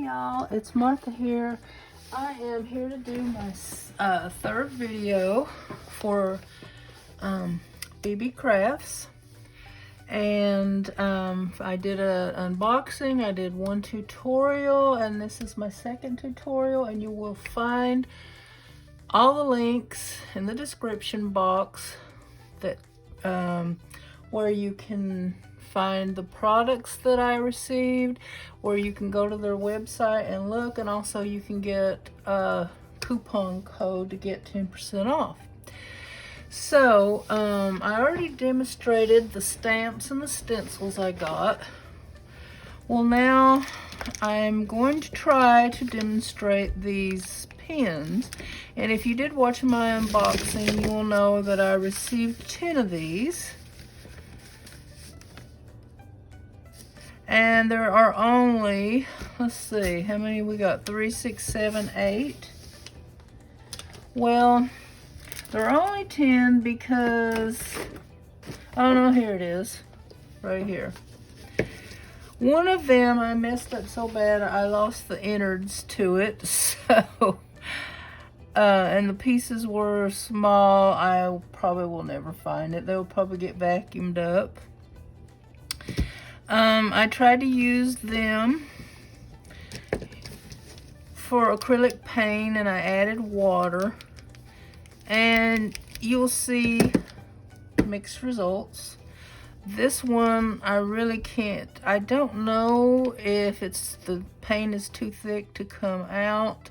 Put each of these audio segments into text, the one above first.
y'all, it's Martha here. I am here to do my third video for Beebeeceafts, and I did an unboxing. I did one tutorial, and this is my second tutorial, and you will find all the links in the description box that where you can find the products that I received, where you can go to their website and look, and also you can get a coupon code to get 10% off. So I already demonstrated the stamps and the stencils I got. Well, now I'm going to try to demonstrate these pins, and if you did watch my unboxing, you will know that I received 10 of these. And there are only, let's see, how many we got? 3, 6, 7, 8. Well, there are only 10 because, oh no, here it is, right here. One of them I messed up so bad I lost the innards to it, so, and the pieces were small. I probably will never find it. They'll probably get vacuumed up. I tried to use them for acrylic paint, and I added water, and you'll see mixed results. This one I really can't, I don't know if it's the paint is too thick to come out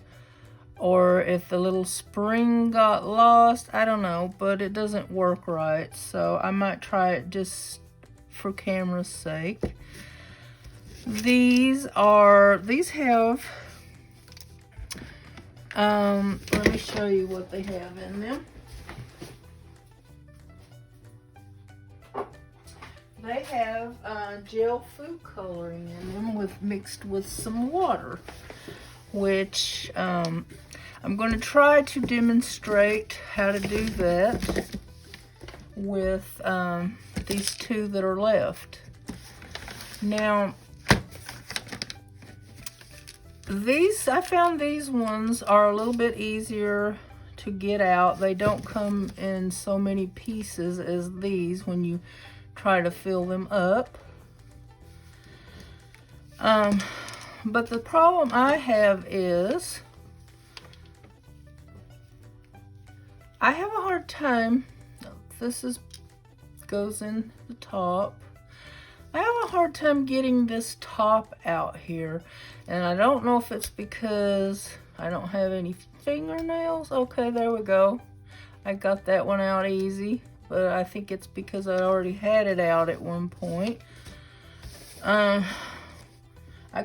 or if the little spring got lost. I don't know, but it doesn't work right, so I might try it just for camera's sake. These have let me show you what they have in them. They have gel food coloring in them mixed with some water, which I'm going to try to demonstrate how to do that with these two that are left. Now, I found these ones are a little bit easier to get out. They don't come in so many pieces as these when you try to fill them up. But the problem I have is I have a hard time. This goes in the top. I have a hard time getting this top out here, and I don't know if it's because I don't have any fingernails. Okay, there we go. I got that one out easy, but I think it's because I already had it out at one point. I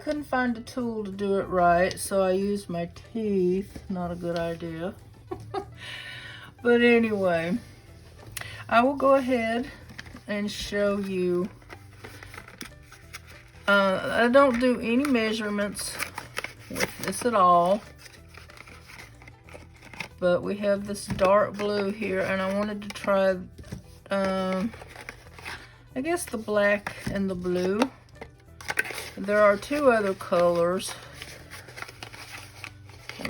couldn't find a tool to do it right, so I used my teeth. Not a good idea. But anyway, I will go ahead and show you. I don't do any measurements with this at all, but we have this dark blue here, and I wanted to try I guess the black and the blue. There are two other colors.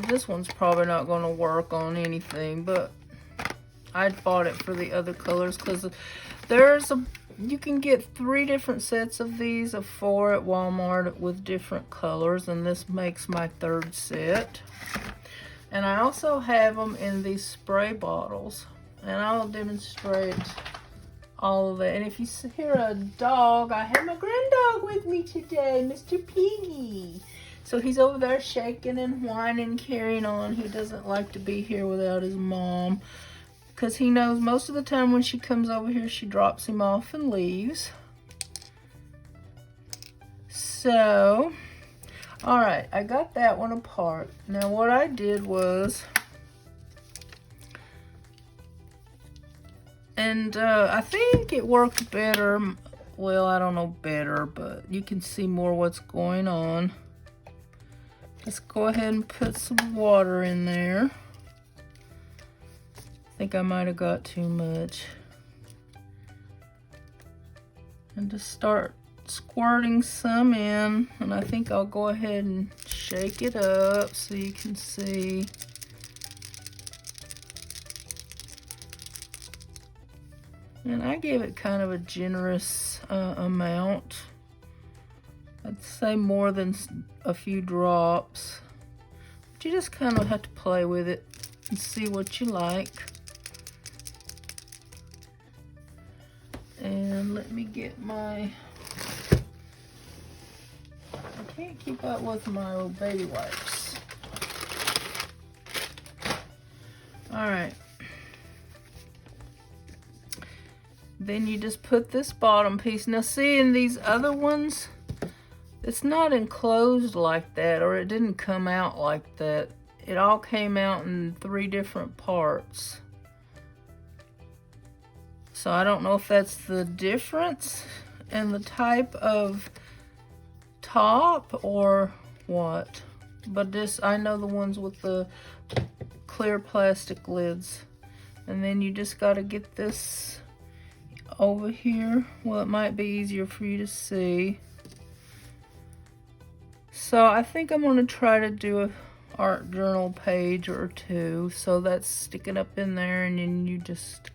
This one's probably not going to work on anything, but I bought it for the other colors because you can get 3 different sets of these, of 4 at Walmart with different colors, and this makes my 3rd set. And I also have them in these spray bottles, and I'll demonstrate all of that. And if you hear a dog, I have my granddog with me today, Mr. Piggy. So he's over there shaking and whining, carrying on. He doesn't like to be here without his mom, because he knows most of the time when she comes over here, she drops him off and leaves. So, all right, I got that one apart. Now what I did was, and I think it worked better. Well, I don't know better, but you can see more what's going on. Let's go ahead and put some water in there. I think I might have got too much. And just start squirting some in, and I think I'll go ahead and shake it up so you can see. And I gave it kind of a generous amount. I'd say more than a few drops. But you just kind of have to play with it and see what you like. And let me get my... I can't keep up with my old baby wipes. Alright. Then you just put this bottom piece. Now see, in these other ones, it's not enclosed like that, or it didn't come out like that. It all came out in 3 different parts. So I don't know if that's the difference in the type of top or what. But this, I know the ones with the clear plastic lids. And then you just got to get this over here. Well, it might be easier for you to see. So I think I'm going to try to do a art journal page or 2. So that's sticking up in there, and then you just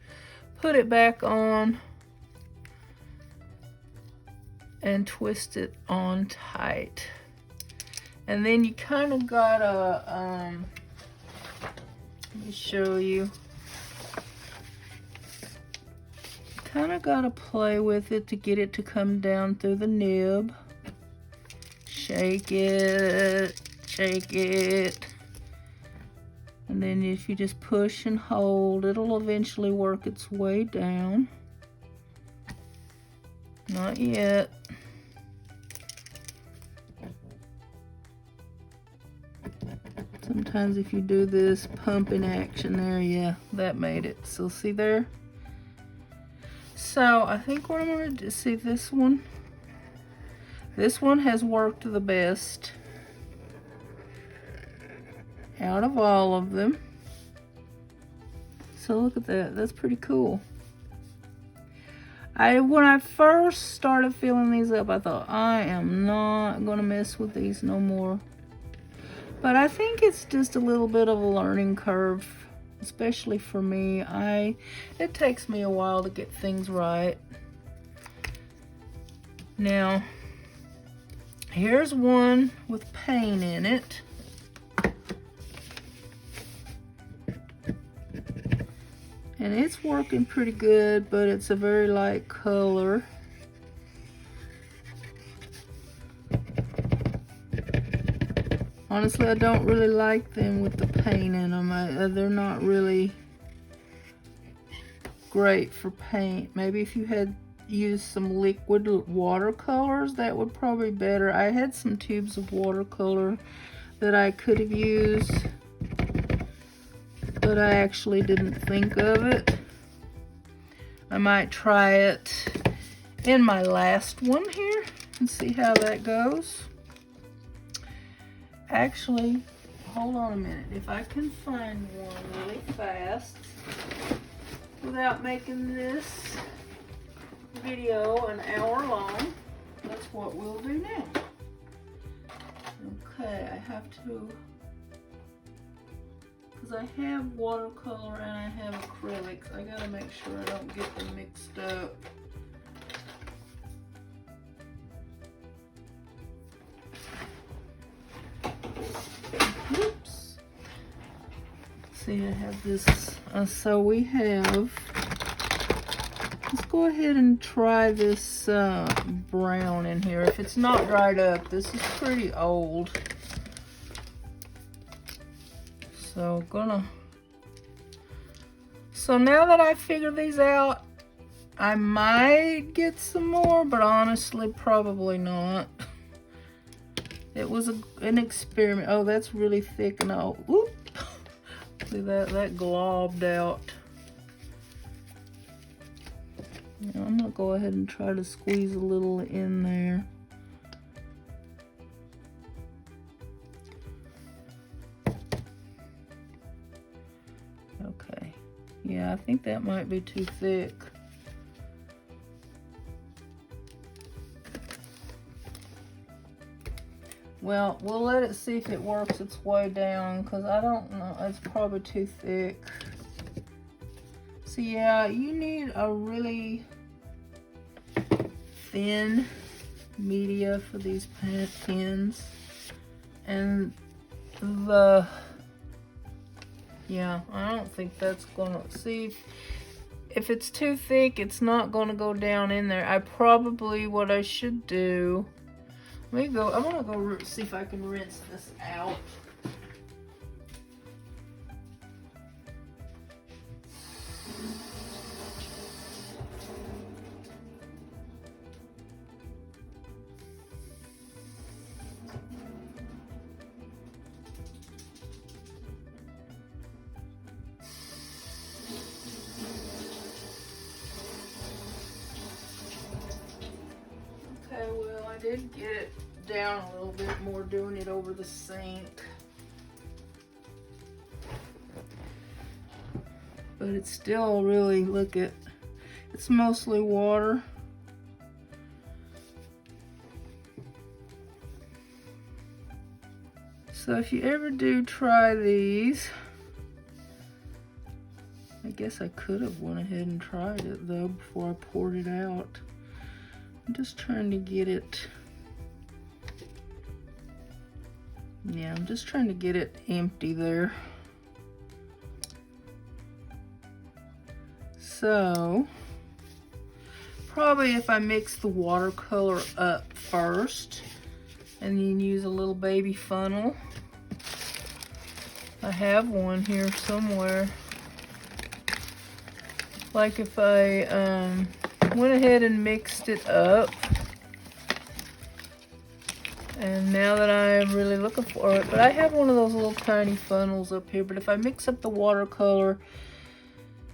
put it back on and twist it on tight. And then you kind of gotta, let me show you. Kind of gotta play with it to get it to come down through the nib. Shake it, shake it. And then if you just push and hold, it'll eventually work its way down. Not yet. Sometimes if you do this pumping action there, yeah, that made it. So see there? So I think what I'm gonna do, see this one? This one has worked the best out of all of them. So look at that, that's pretty cool. When I first started filling these up, I thought, I am not gonna mess with these no more. But I think it's just a little bit of a learning curve, especially for me. It takes me a while to get things right. Now, here's one with paint in it. And it's working pretty good, but it's a very light color. Honestly, I don't really like them with the paint in them. They're not really great for paint. Maybe if you had used some liquid watercolors, that would probably be better. I had some tubes of watercolor that I could have used, but I actually didn't think of it. I might try it in my last one here and see how that goes. Actually, hold on a minute. If I can find one really fast without making this video an hour long, that's what we'll do now. Okay, I have to, because I have watercolor and I have acrylics, I gotta make sure I don't get them mixed up. Oops. See, I have this, so we have, let's go ahead and try this brown in here. If it's not dried up, this is pretty old. So so now that I figured these out, I might get some more, but honestly, probably not. It was an experiment. Oh, that's really thick and all. Whoop. See that globbed out. Now, I'm gonna go ahead and try to squeeze a little in there. Okay. Yeah, I think that might be too thick. Well, we'll let it see if it works its way down, because I don't know. It's probably too thick. So yeah, you need a really thin media for these pins. And yeah, I don't think that's gonna, see, if it's too thick, it's not gonna go down in there. What I should do, I'm gonna go see if I can rinse this out. Okay, well, I did get it down a little bit more doing it over the sink. But it's still really, look at, it's mostly water. So if you ever do try these, I guess I could have went ahead and tried it though before I poured it out. I'm just trying to get it, yeah, I'm just trying to get it empty there. So, probably if I mix the watercolor up first, and then use a little baby funnel. I have one here somewhere. Like if I went ahead and mixed it up, and now that I'm really looking for it, but I have one of those little tiny funnels up here, but if I mix up the watercolor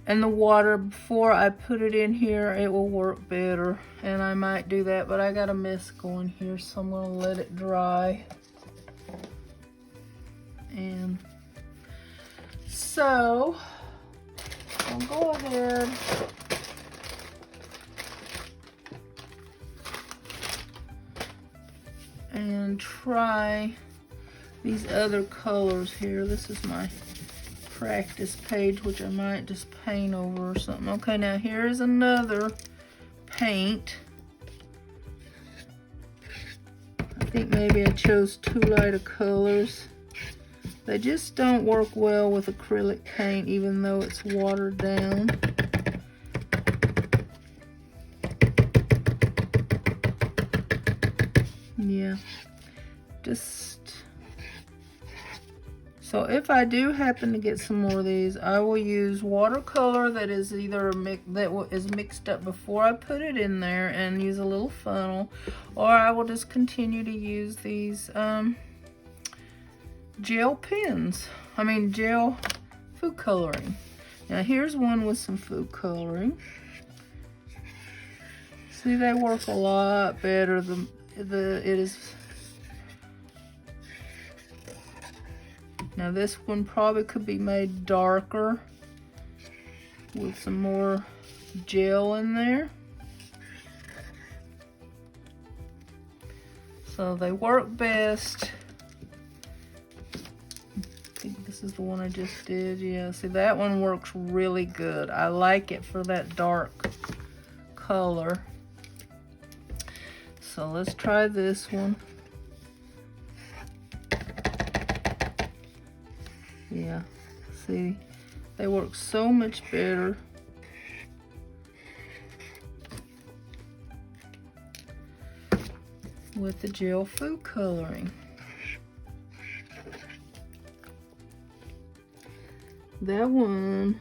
and the water before I put it in here, it will work better, and I might do that, but I got a mess going here, so I'm gonna let it dry. And so I'll go ahead and try these other colors here. This is my practice page, which I might just paint over or something. Okay, now here is another paint. I think maybe I chose too light of colors. They just don't work well with acrylic paint, even though it's watered down. Yeah, just so if I do happen to get some more of these, I will use watercolor that is either is mixed up before I put it in there and use a little funnel, or I will just continue to use these gel pens. I mean gel food coloring. Now here's one with some food coloring. See, they work a lot better. Now this one probably could be made darker with some more gel in there. So they work best. I think this is the one I just did. Yeah, see, that one works really good. I like it for that dark color. So let's try this one. Yeah, see, they work so much better. With the gel food coloring. That one,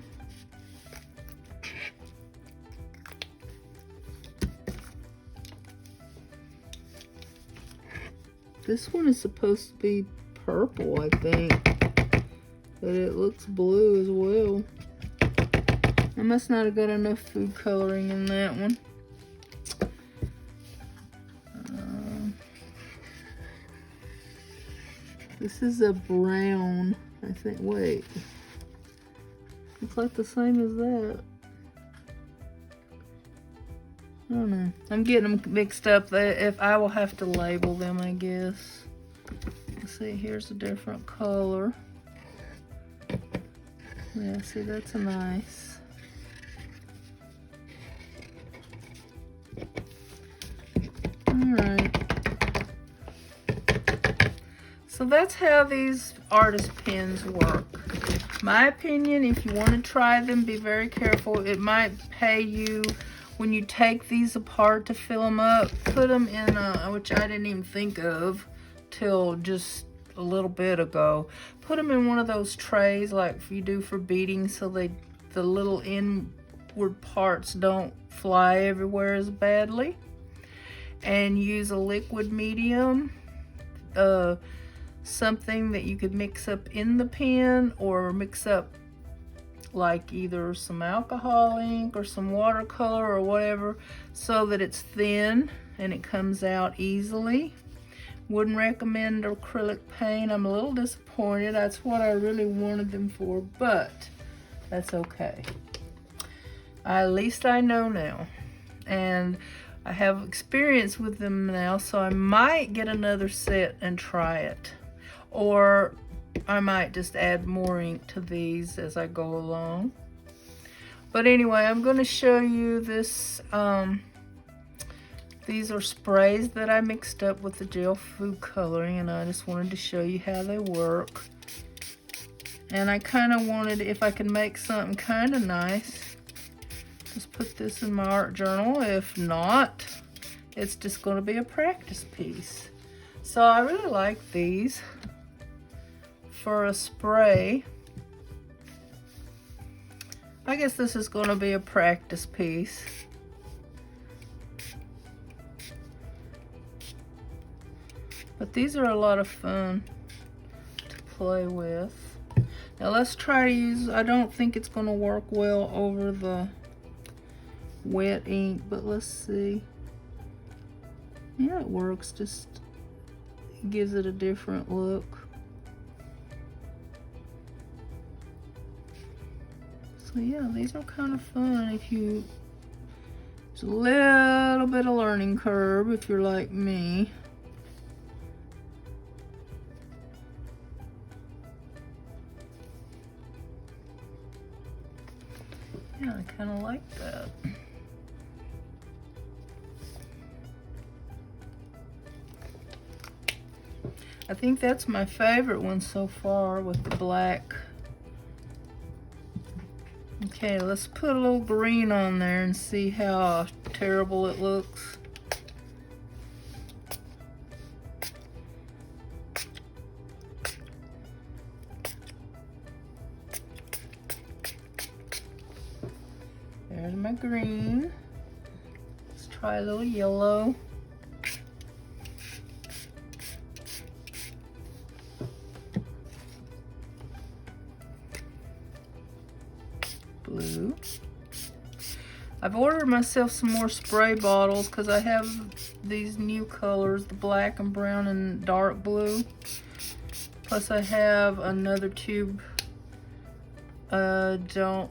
this one is supposed to be purple, I think. But it looks blue as well. I must not have got enough food coloring in that one. This is a brown, I think. Wait. It's like the same as that. I don't know. I'm getting them mixed up. If I will have to label them, I guess. See, here's a different color. Yeah, see, that's nice. Alright. So that's how these artist pens work. My opinion, if you want to try them, be very careful. It might pay you when you take these apart to fill them up. Put them in a, which I didn't even think of till just a little bit ago. Put them in one of those trays like you do for beading, so the little inward parts don't fly everywhere as badly. And use a liquid medium, something that you could mix up in the pen, or mix up like either some alcohol ink or some watercolor or whatever, so that it's thin and it comes out easily. Wouldn't recommend acrylic paint. I'm a little disappointed. That's what I really wanted them for, but that's okay. At least I know now, and I have experience with them now, so I might get another set and try it. Or I might just add more ink to these as I go along. But anyway, I'm going to show you this. These are sprays that I mixed up with the gel food coloring, and I just wanted to show you how they work. And I kind of wanted, if I could make something kind of nice, just put this in my art journal. If not, it's just going to be a practice piece. So I really like these for a spray. I guess this is going to be a practice piece. But these are a lot of fun to play with. Now let's try to use, I don't think it's going to work well over the wet ink, but let's see. Yeah, it works, just gives it a different look. So yeah, these are kind of fun if you, it's a little bit of learning curve if you're like me. Yeah, I kind of like that. I think that's my favorite one so far with the black. Okay, let's put a little green on there and see how terrible it looks. There's my green. Let's try a little yellow. Blue. I've ordered myself some more spray bottles because I have these new colors, the black and brown and dark blue. Plus I have another tube. I don't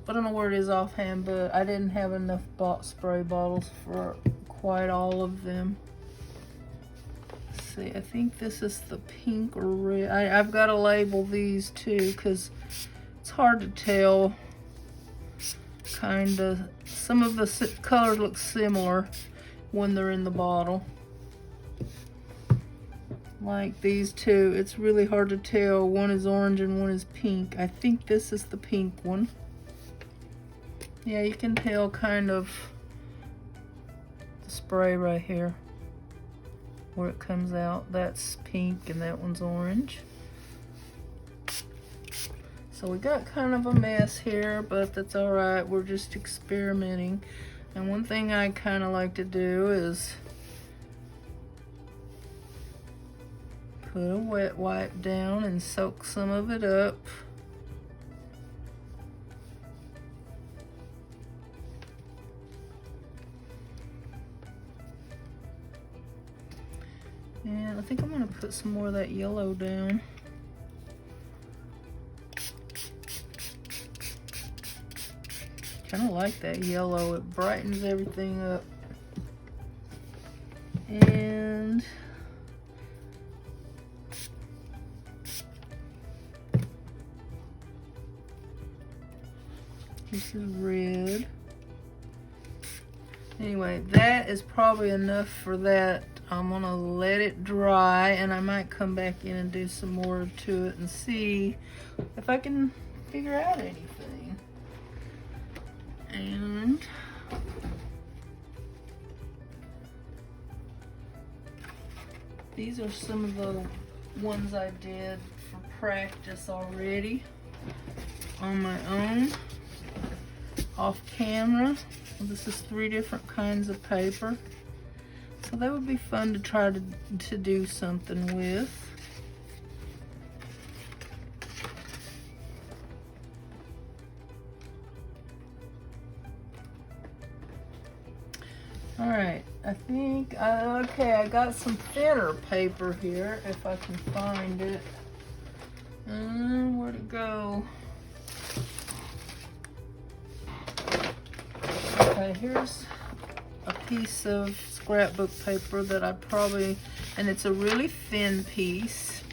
know where it is offhand, but I didn't have enough spray bottles for quite all of them. Let's see, I think this is the pink or red. I've got to label these too because it's hard to tell. Kind of, some of the colors look similar when they're in the bottle. Like these two, it's really hard to tell. One is orange and one is pink. I think this is the pink one. Yeah, you can tell kind of the spray right here where it comes out. That's pink and that one's orange. So we got kind of a mess here, but that's all right. We're just experimenting. And one thing I kind of like to do is put a wet wipe down and soak some of it up. And I think I'm going to put some more of that yellow down. Kind of like that yellow. It brightens everything up. And This is red. Anyway, that is probably enough for that. I'm gonna let it dry, and I might come back in and do some more to it and see if I can figure out anything. And these are some of the ones I did for practice already on my own, off camera. This is 3 different kinds of paper. So that would be fun to try to do something with. All right, I think, okay, I got some thinner paper here, if I can find it. Where'd it go? Okay, here's a piece of scrapbook paper that I probably, and it's a really thin piece,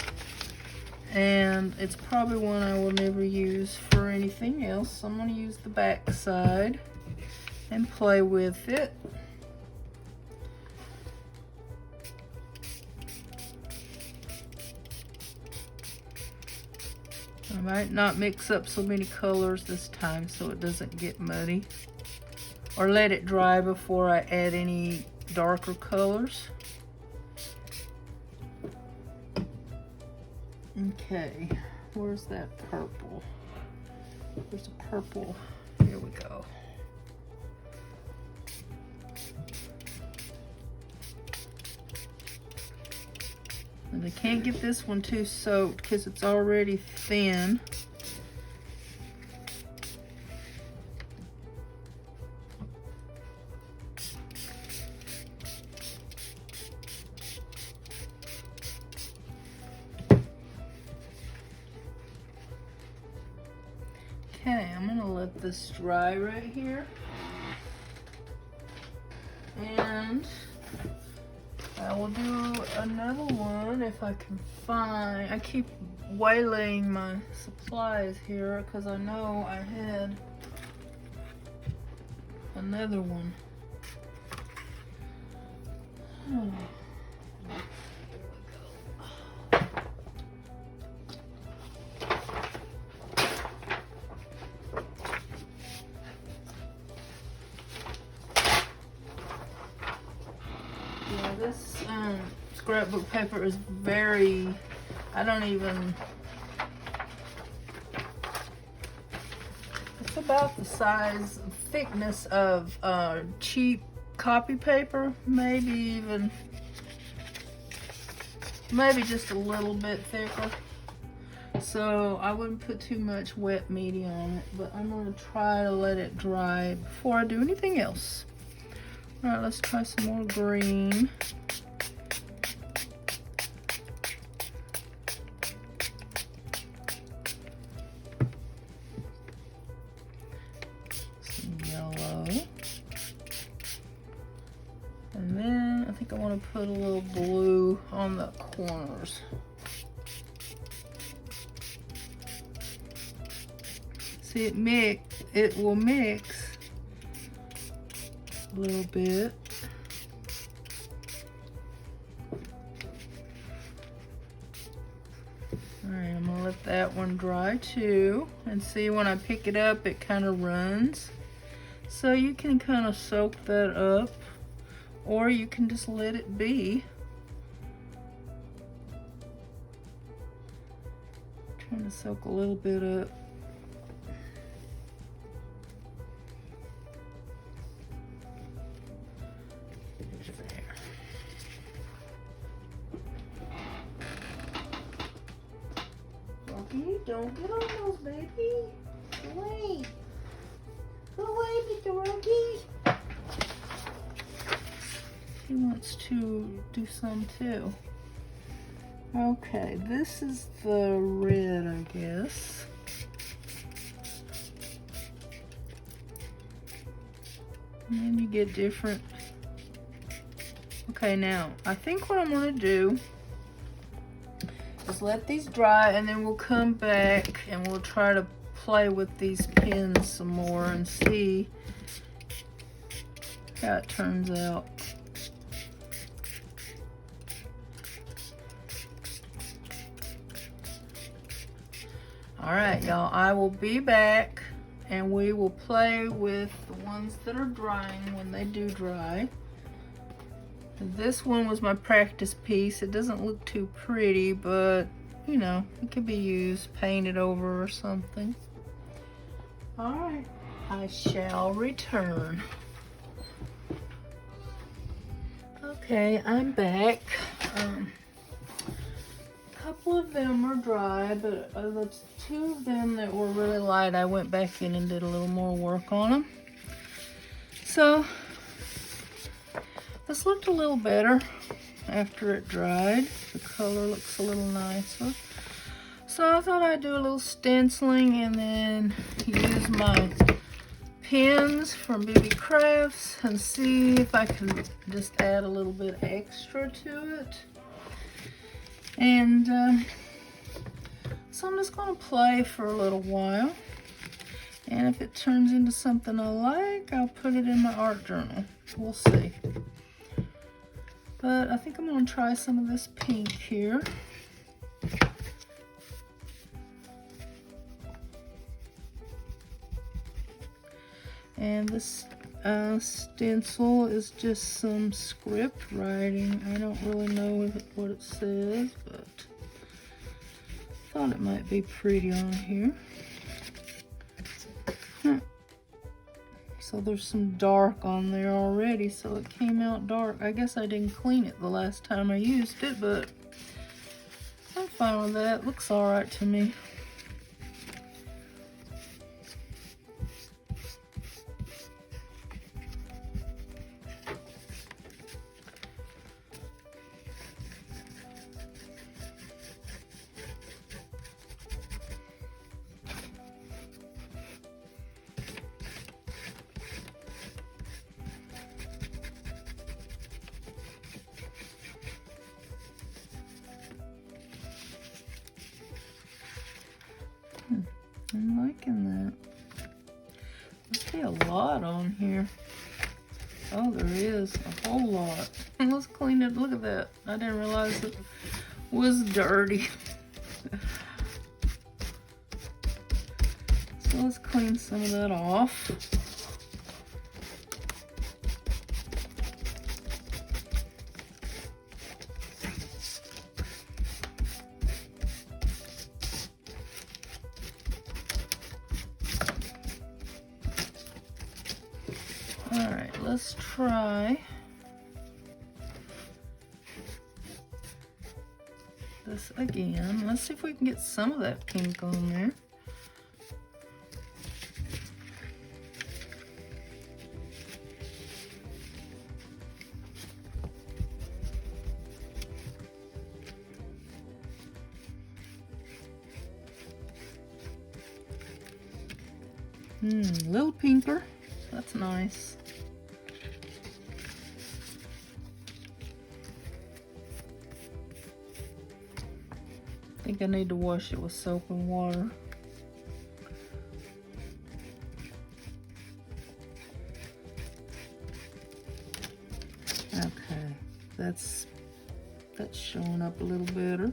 and it's probably one I will never use for anything else. So I'm going to use the back side and play with it. I might not mix up so many colors this time so it doesn't get muddy, or let it dry before I add any darker colors. Okay, where's that purple? There's a purple. Here we go. And I can't get this one too soaked because it's already thin. Okay, I'm gonna let this dry right here. And I will do another one if I can find. I keep waylaying my supplies here because I know I had another one. Oh. Yeah, this scrapbook paper is very, I don't even, it's about the size, thickness of cheap copy paper, maybe just a little bit thicker. So I wouldn't put too much wet media on it, but I'm going to try to let it dry before I do anything else. All right, let's try some more green. Some yellow. And then I think I want to put a little blue on the corners. See, it will mix a little bit. All right, I'm gonna let that one dry too. And see, when I pick it up, it kind of runs. So you can kind of soak that up, or you can just let it be. Trying to soak a little bit up. Don't get on those, baby. Go away. Go away, Mr. Rocky. He wants to do some too. Okay, this is the red, I guess. And then you get different. Okay, now, I think what I'm gonna do is let these dry, and then we'll come back and we'll try to play with these pins some more and see how it turns out. All right, y'all, I will be back and we will play with the ones that are drying when they do dry. This one was my practice piece. It doesn't look too pretty, but you know, it could be used, painted over or something. All right, I shall return. Okay, I'm back. A couple of them are dry, but the two of them that were really light, I went back in and did a little more work on them. So this looked a little better after it dried. The color looks a little nicer. So I thought I'd do a little stenciling and then use my pins from Beebeeceafts and see if I can just add a little bit extra to it. And so I'm just going to play for a little while. And if it turns into something I like, I'll put it in my art journal. We'll see. But I think I'm going to try some of this pink here. And this stencil is just some script writing. I don't really know what it says, but I thought it might be pretty on here. So there's some dark on there already, so it came out dark. I guess I didn't clean it the last time I used it, but I'm fine with that. Looks all right to me. I'm liking that. Must be a lot on here. Oh, there is a whole lot. Let's clean it. Look at that. I didn't realize it was dirty. So let's clean some of that off. All right, let's try this again. Let's see if we can get some of that pink on there. A little pinker. That's nice. I think I need to wash it with soap and water. Okay, that's showing up a little better.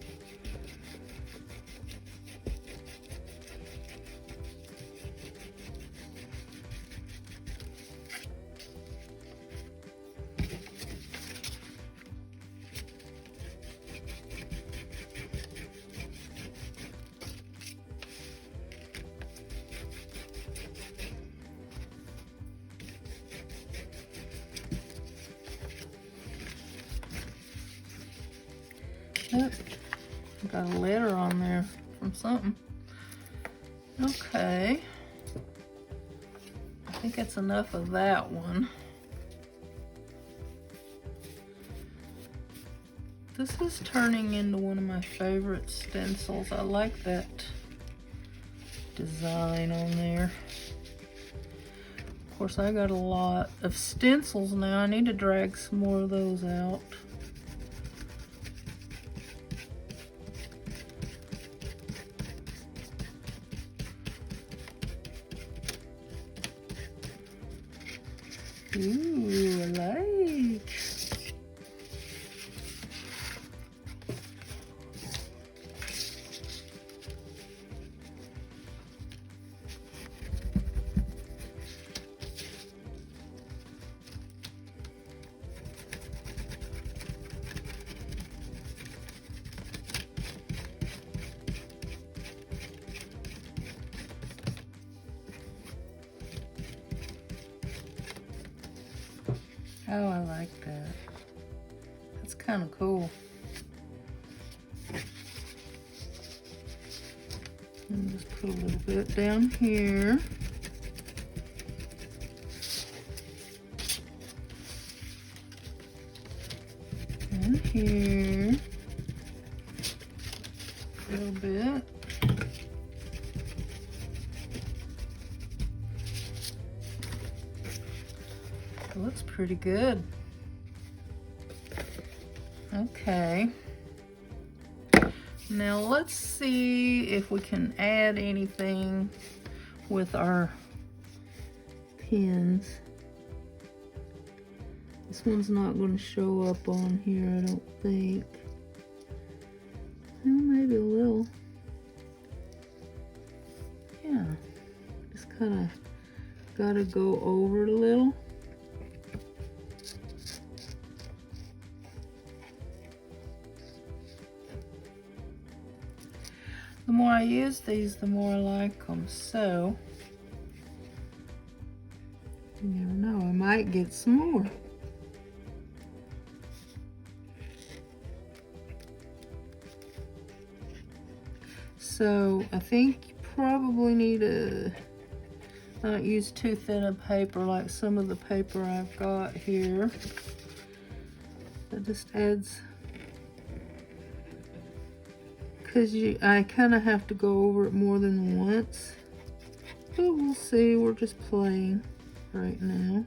Yep, got a letter on there from something. Okay, I think that's enough of that one. This is turning into one of my favorite stencils. I like that design on there. Of course, I got a lot of stencils now. I need to drag some more of those out. Ooh, I like. Oh, I like that. That's kind of cool. And just put a little bit down here. And here. A little bit. It looks pretty good. Okay. Now let's see if we can add anything with our pins. This one's not going to show up on here, I don't think. Well, maybe a little. Yeah. Just kind of got to go over it a little. The more I use these, the more I like them. So, you never know, I might get some more. So, I think you probably need to not use too thin a paper like some of the paper I've got here. That just adds, because I kind of have to go over it more than once. But we'll see, we're just playing right now.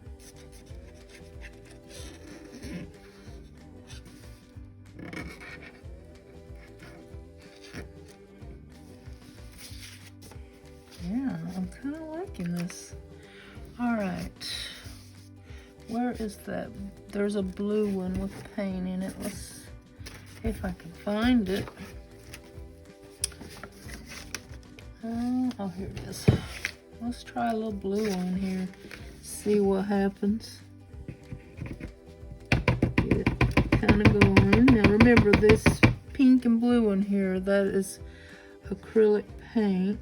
Yeah, I'm kind of liking this. All right, where is that? There's a blue one with paint in it. Let's see if I can find it. Oh, here it is. Let's try a little blue on here. See what happens. Get it kind of going. Now remember, this pink and blue one here, that is acrylic paint.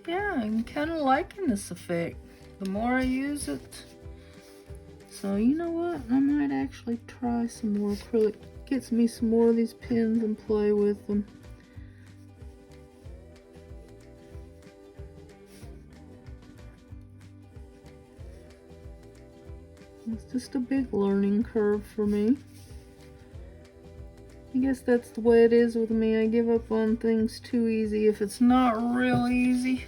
Yeah, I'm kind of liking this effect. The more I use it. So you know what? I might actually try some more acrylic. Get me some more of these pins and play with them. It's just a big learning curve for me. I guess that's the way it is with me. I give up on things too easy if it's not real easy.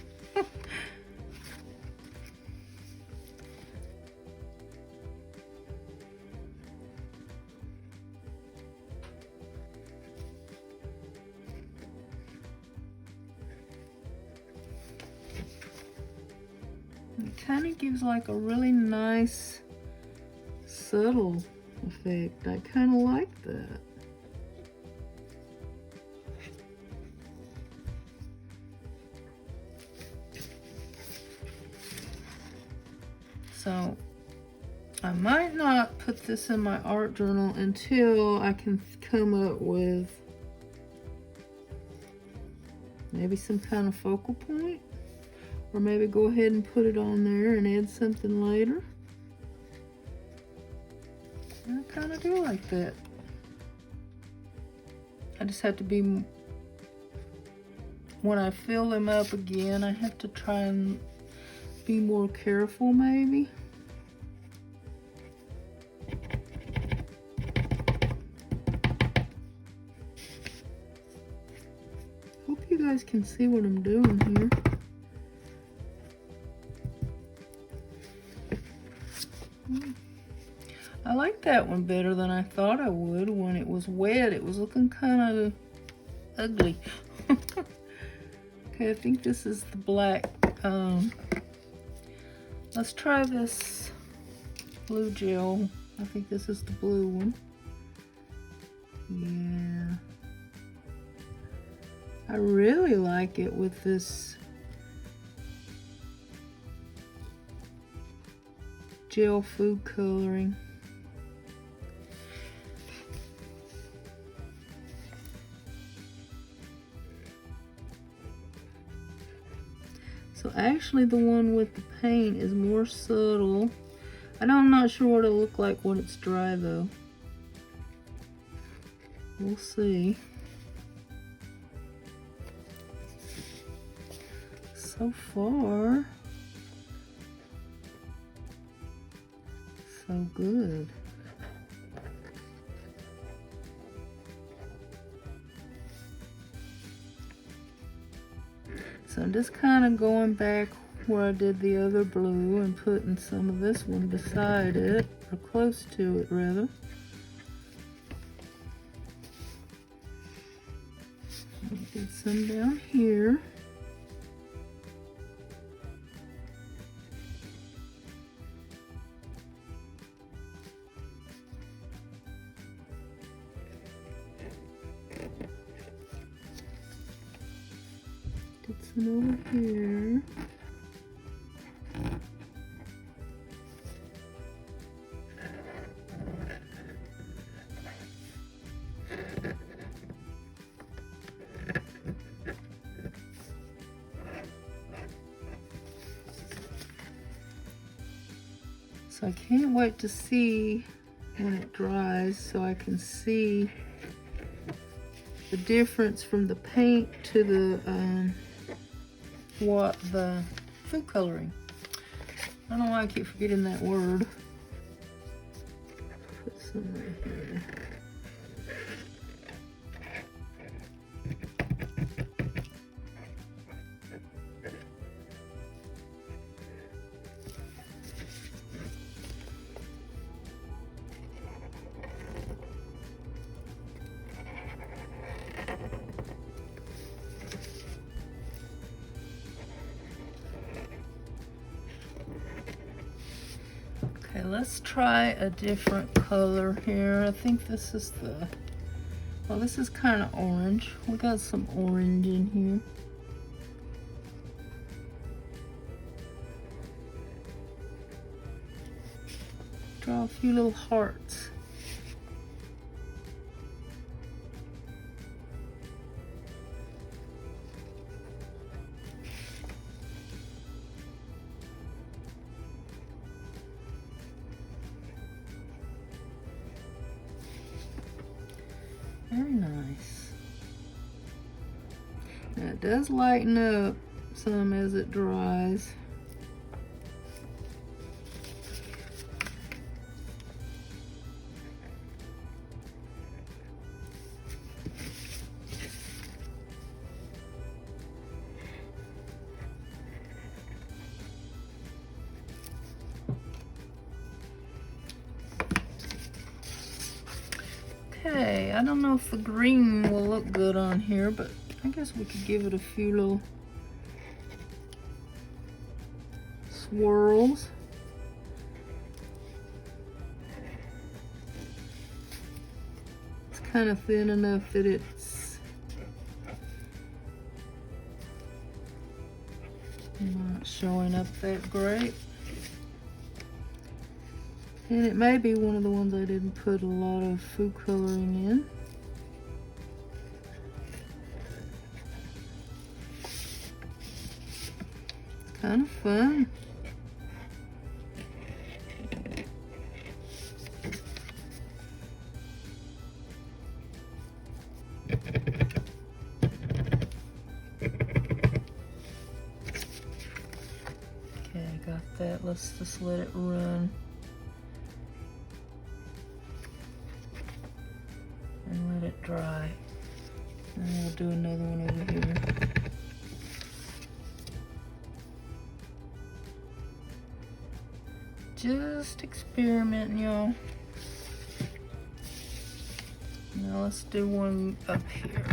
It kind of gives like a really nice subtle effect. I kind of like that. So I might not put this in my art journal until I can come up with maybe some kind of focal point, or maybe go ahead and put it on there and add something later. I kind of do like that. I just have to be, when I fill them up again, I have to try and be more careful maybe. Hope you guys can see what I'm doing here. like that one better than I thought I would. When it was wet, it was looking kind of ugly. Okay, I think this is the black. Let's try this blue gel. I think this is the blue one. Yeah. I really like it with this gel food coloring. So actually the one with the paint is more subtle. I'm not sure what it'll look like when it's dry though. We'll see. So far, so good. So I'm just kind of going back where I did the other blue and putting some of this one beside it, or close to it rather. Get some down here. Get some over here. So I can't wait to see when it dries so I can see the difference from the paint to the the food coloring. I don't know why I keep forgetting that word. Put some right here. Okay, let's try a different color here. I think this is the, well, this is kind of orange. We got some orange in here. Draw a few little hearts. Very nice. Now it does lighten up some as it dries. Okay, I don't know if the green will look good on here, but I guess we could give it a few little swirls. It's kind of thin enough that it's not showing up that great. And it may be one of the ones I didn't put a lot of food coloring in. It's kind of fun. Okay, got that. Let's just let it run. And let it dry. And we'll do another one over here. Just experimenting, y'all. Now let's do one up here.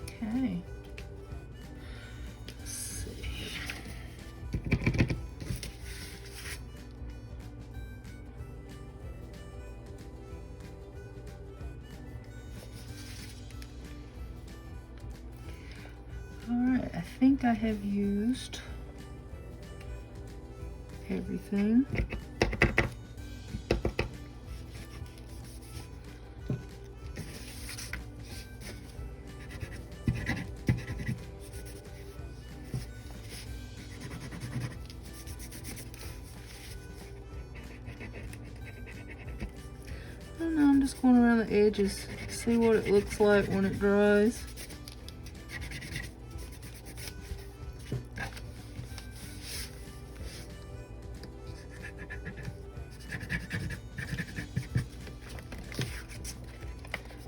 Okay. Let's see. All right, I think I have used everything. I don't know, I'm just going around the edges, see what it looks like when it dries.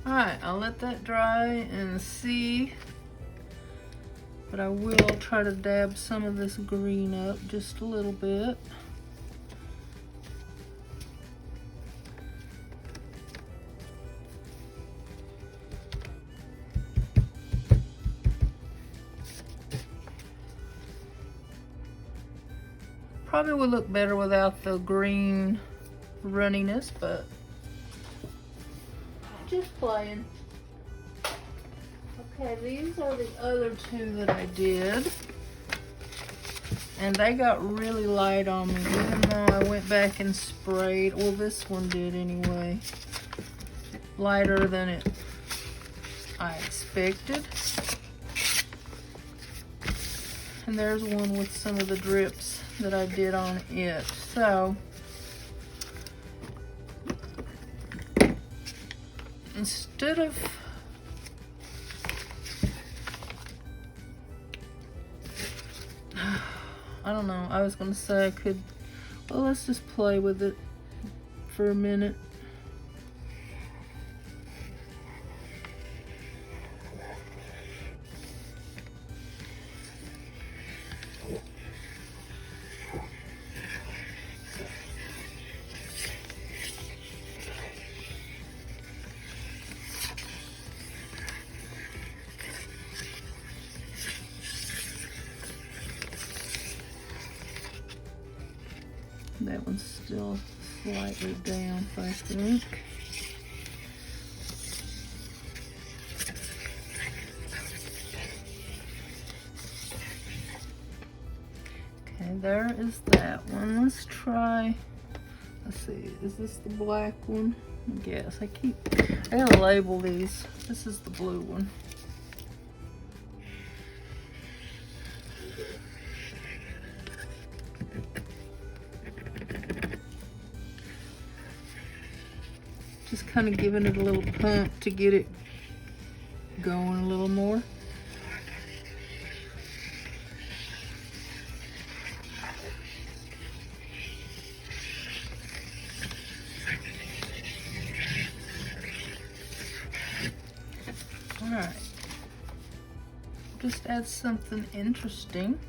Alright, I'll let that dry and see, but I will try to dab some of this green up just a little bit. Probably would look better without the green runniness, but just playing. Okay, these are the other two that I did, and they got really light on me, even though I went back and sprayed. Well, this one did anyway. Lighter than I expected. And there's one with some of the drips that I did on it. So instead of I don't know, I was gonna say I could, well, let's just play with it for a minute. That one's still slightly damp, I think. Okay, there is that one. Let's try, let's see, is this the black one? I guess. I gotta label these. This is the blue one. Just kind of giving it a little pump to get it going a little more. All right, just add something interesting.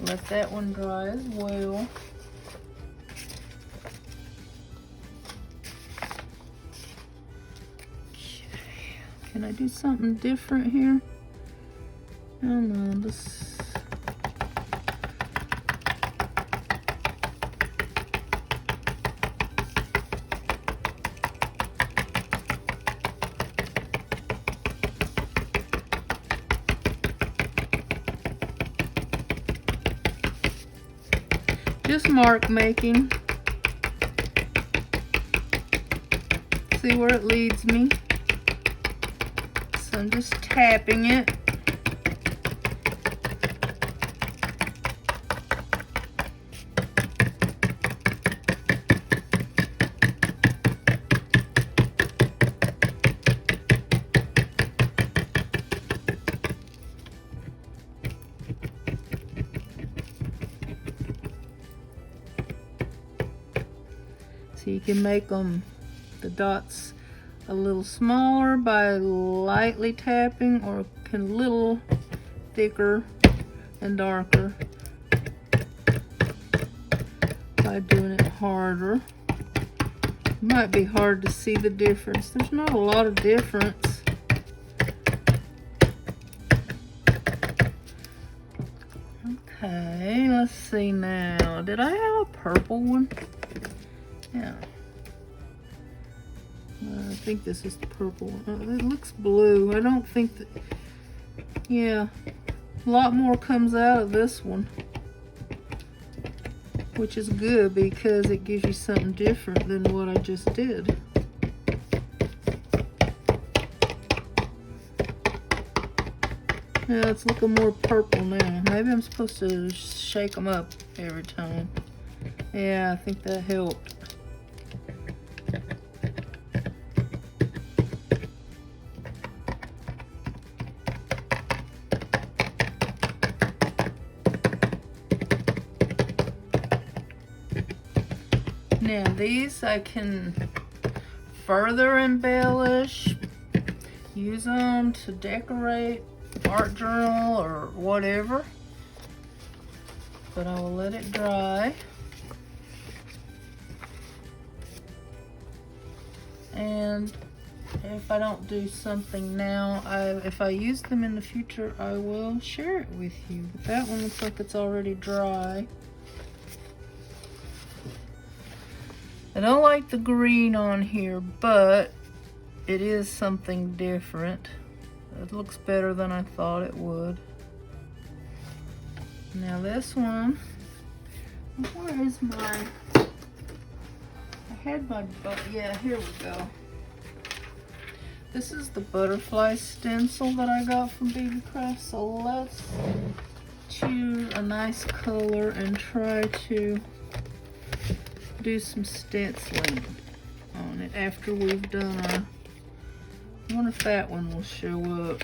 Let that one dry as well. Can I do something different here? I don't know, this. Just mark making. See where it leads me. So I'm just tapping it. So you can make them, the dots, a little smaller by lightly tapping, or a little thicker and darker by doing it harder. It might be hard to see the difference. There's not a lot of difference. Okay, let's see now. Did I have a purple one? Yeah. I think this is the purple one. It looks blue. I don't think that... Yeah. A lot more comes out of this one, which is good because it gives you something different than what I just did. Yeah, it's looking more purple now. Maybe I'm supposed to shake them up every time. Yeah, I think that helped. Now these I can further embellish, use them to decorate art journal or whatever, but I will let it dry. And if I don't do something now, if I use them in the future, I will share it with you. But that one looks like it's already dry. I don't like the green on here, but it is something different. It looks better than I thought it would. Now this one, where is my, I had my, yeah, here we go. This is the butterfly stencil that I got from Beebeeceafts. So let's choose a nice color and try to do some stenciling on it after we've done our, I wonder if that one will show up.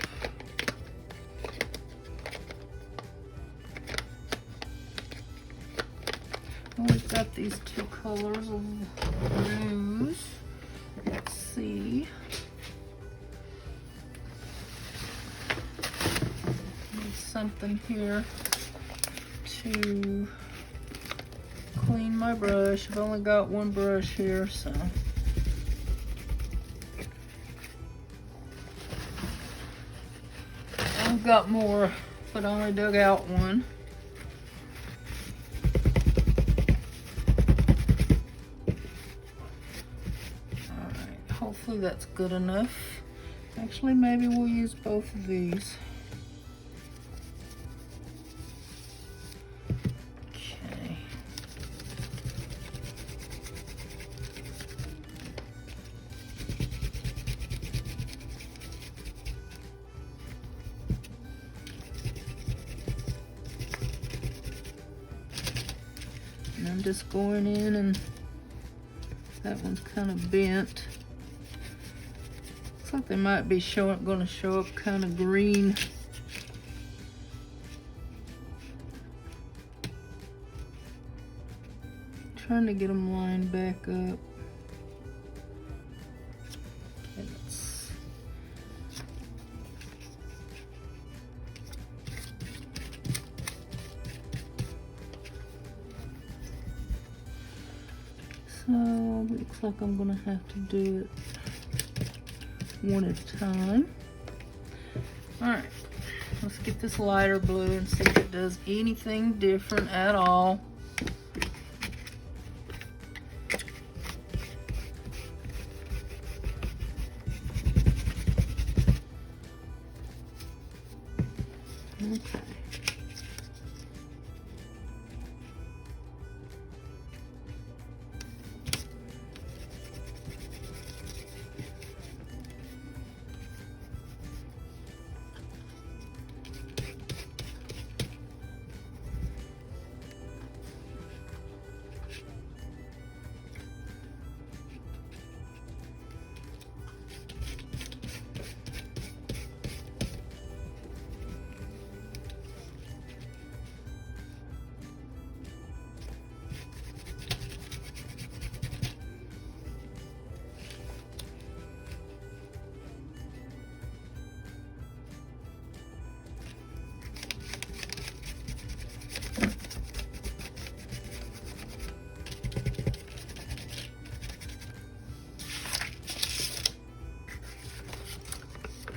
Well, we've got these two colors of blues. Let's see. Need something here to clean my brush. I've only got one brush here, so. I've got more, but I only dug out one. Alright, hopefully that's good enough. Actually, maybe we'll use both of these. Okay. And I'm just going in, and that one's kind of bent. Looks like they might be going to show up kind of green. Trying to get them lined back up. Okay, so it looks like I'm gonna have to do it one at a time. All right, let's get this lighter blue and see if it does anything different at all. Okay.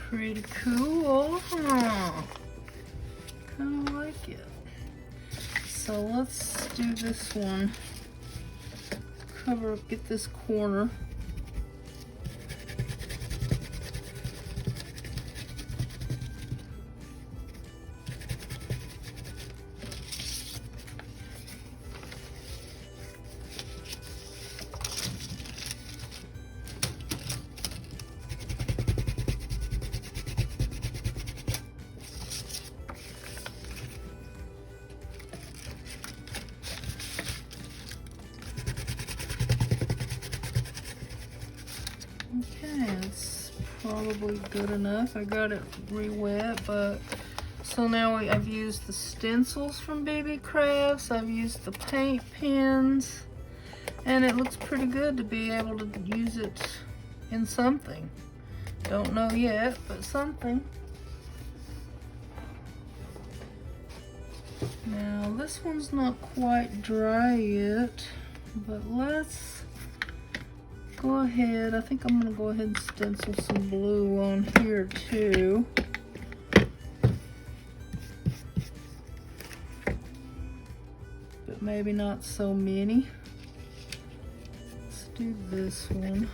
Pretty cool, huh? Kind of like it. So let's do this one. Cover up, get this corner. Okay, that's probably good enough. I got it re-wet, but so now I've used the stencils from Beebeecrafts, I've used the paint pens, and it looks pretty good to be able to use it in something. Don't know yet, but something. Now this one's not quite dry yet, but let's go ahead. I think I'm gonna go ahead and stencil some blue on here too. But maybe not so many. Let's do this one.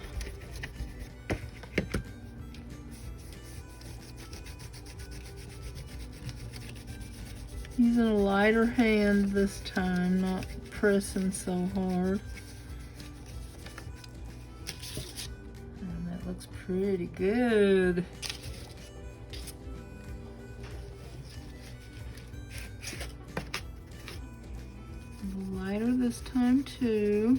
Using a lighter hand this time, not pressing so hard. And that looks pretty good. Lighter this time too.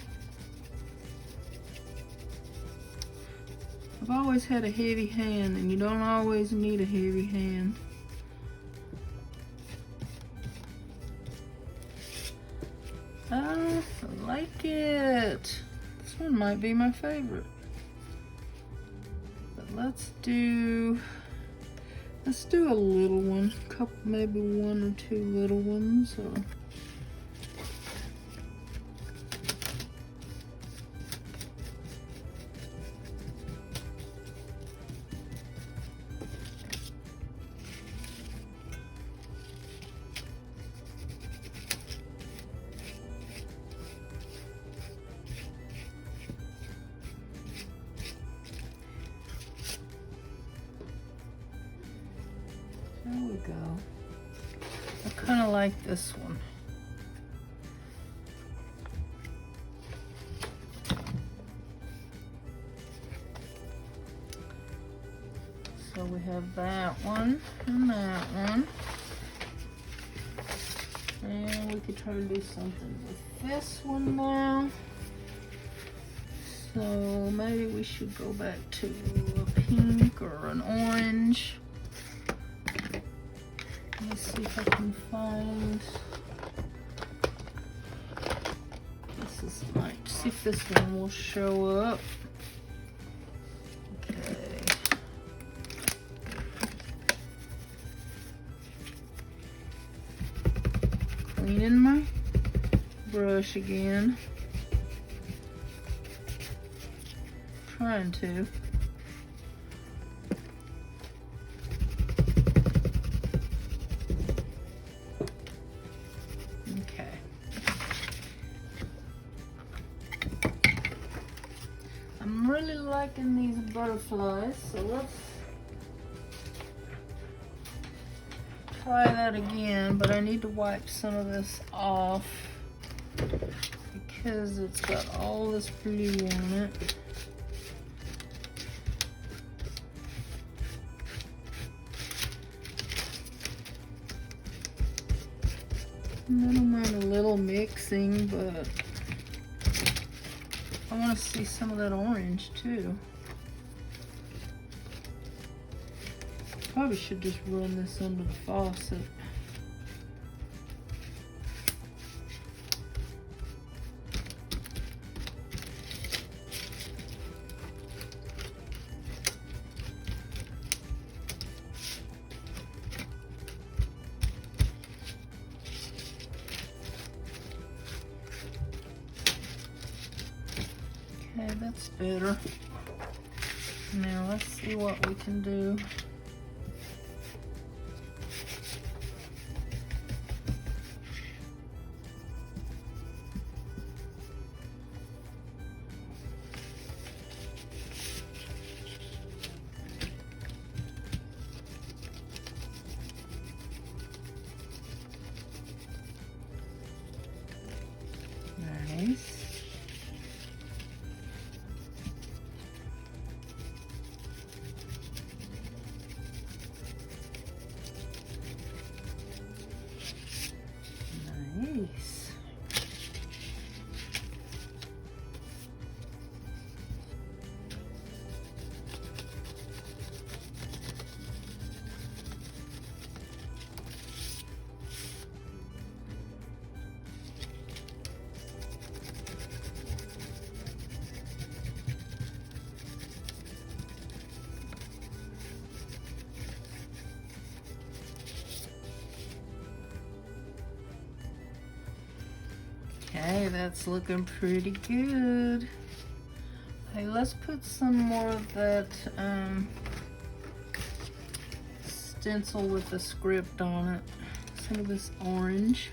I've always had a heavy hand, and you don't always need a heavy hand. Oh, I like it. This one might be my favorite. But let's do a little one. Couple, maybe one or two little ones. Or there we go. I kind of like this one. So we have that one and that one. And we could try to do something with this one now. So maybe we should go back to a pink or an orange. Let's see if I can find, this is right, see if this one will show up. Okay. Cleaning my brush again. Trying to. I'm really liking these butterflies, so let's try that again, but I need to wipe some of this off because it's got all this blue on it. I don't mind a little mixing, but I want to see some of that orange too. Probably should just run this under the faucet. Okay, that's better. Now let's see what we can do. Okay, that's looking pretty good. Hey, let's put some more of that stencil with the script on it. Some of this orange.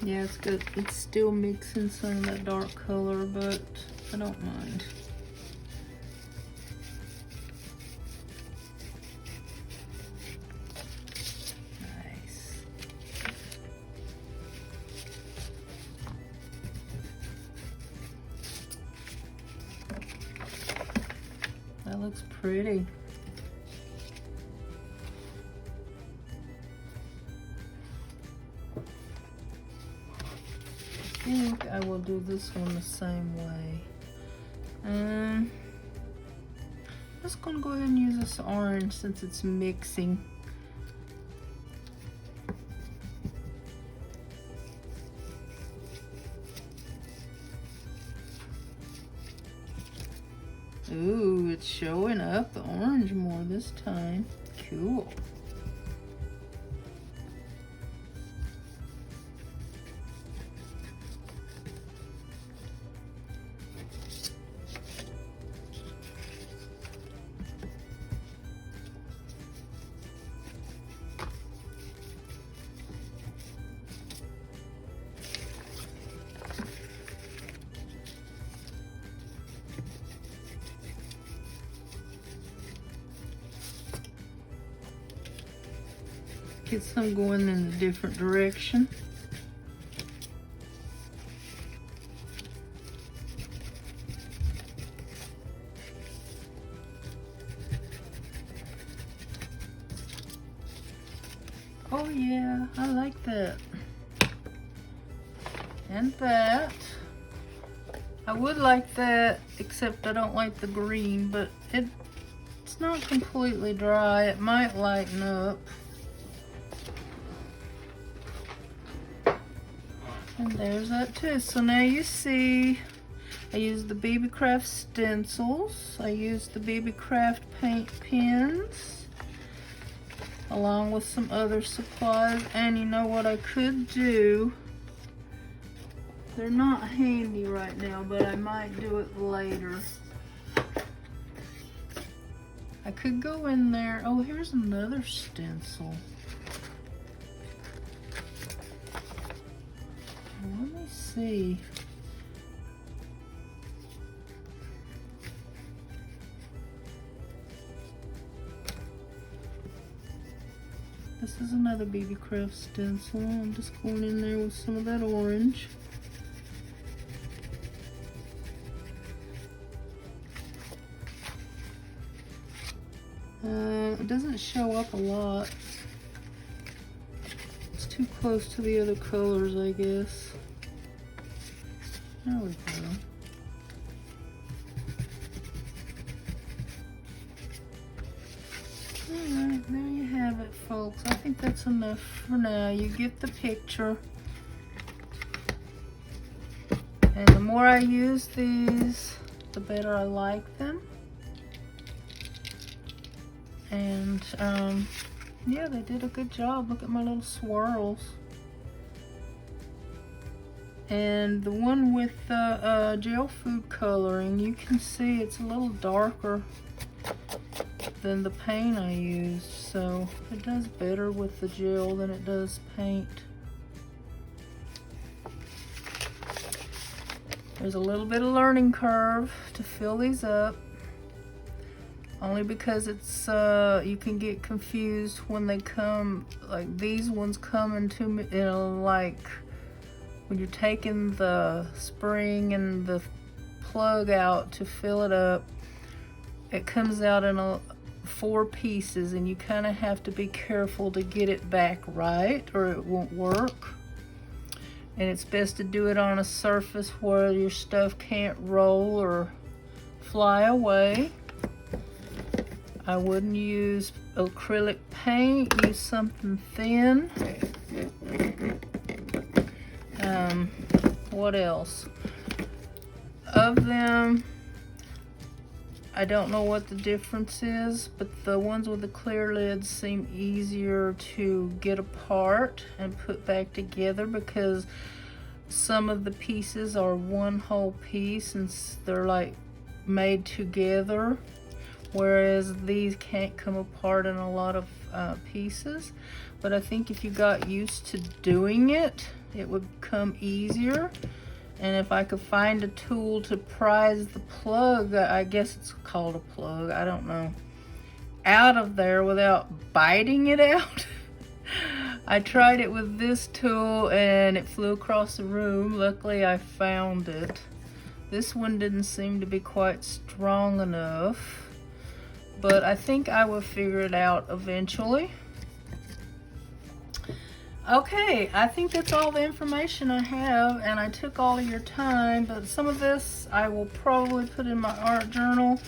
Yeah, it's good. It's still mixing some of that dark color, but I don't mind. Nice. That looks pretty. I think I will do this one the same way. I'm just gonna go ahead and use this orange since it's mixing. Ooh, it's showing up the orange more this time. Cool. Get some going in a different direction. Oh yeah, I like that. And that. I would like that, except I don't like the green, but it's not completely dry. It might lighten up. And there's that too. So now you see, I used the Beebeecraft stencils. I used the Beebeecraft paint pens, along with some other supplies. And you know what I could do? They're not handy right now, but I might do it later. I could go in there. Oh, here's another stencil. Let me see. This is another Beebeecraft stencil. I'm just going in there with some of that orange. It doesn't show up a lot. It's too close to the other colors, I guess. There we go. Alright, there you have it, folks. I think that's enough for now. You get the picture. And the more I use these, the better I like them. And yeah, they did a good job. Look at my little swirls. And the one with the gel food coloring, you can see it's a little darker than the paint I used, so it does better with the gel than it does paint. There's a little bit of learning curve to fill these up, only because it's you can get confused when they come, like these ones come into, you know, like when you're taking the spring and the plug out to fill it up, it comes out in 4 pieces, and you kind of have to be careful to get it back right or it won't work. And it's best to do it on a surface where your stuff can't roll or fly away. I wouldn't use acrylic paint, use something thin. What else? Of them, I don't know what the difference is, but the ones with the clear lids seem easier to get apart and put back together because some of the pieces are one whole piece and they're like made together, whereas these can't come apart in a lot of pieces. But I think if you got used to doing it, it would come easier. And if I could find a tool to prise the plug, I guess it's called a plug, I don't know, out of there without biting it out. I tried it with this tool and it flew across the room. Luckily I found it. This one didn't seem to be quite strong enough, but I think I will figure it out eventually. Okay, I think that's all the information I have, and I took all of your time, but some of this I will probably put in my art journal,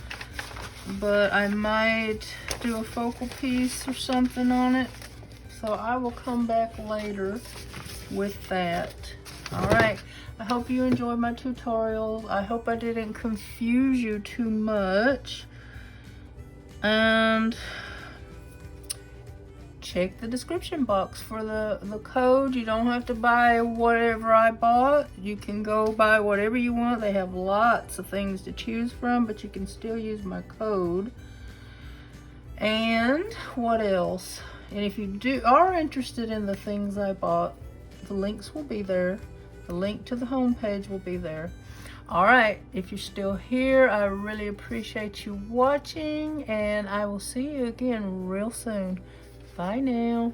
but I might do a focal piece or something on it, so I will come back later with that. All right, I hope you enjoyed my tutorial. I hope I didn't confuse you too much, and check the description box for the code. You don't have to buy whatever I bought. You can go buy whatever you want. They have lots of things to choose from, but you can still use my code. And what else? And if you are interested in the things I bought, the links will be there. The link to the home page will be there. All right, if you're still here, I really appreciate you watching, and I will see you again real soon. Bye now.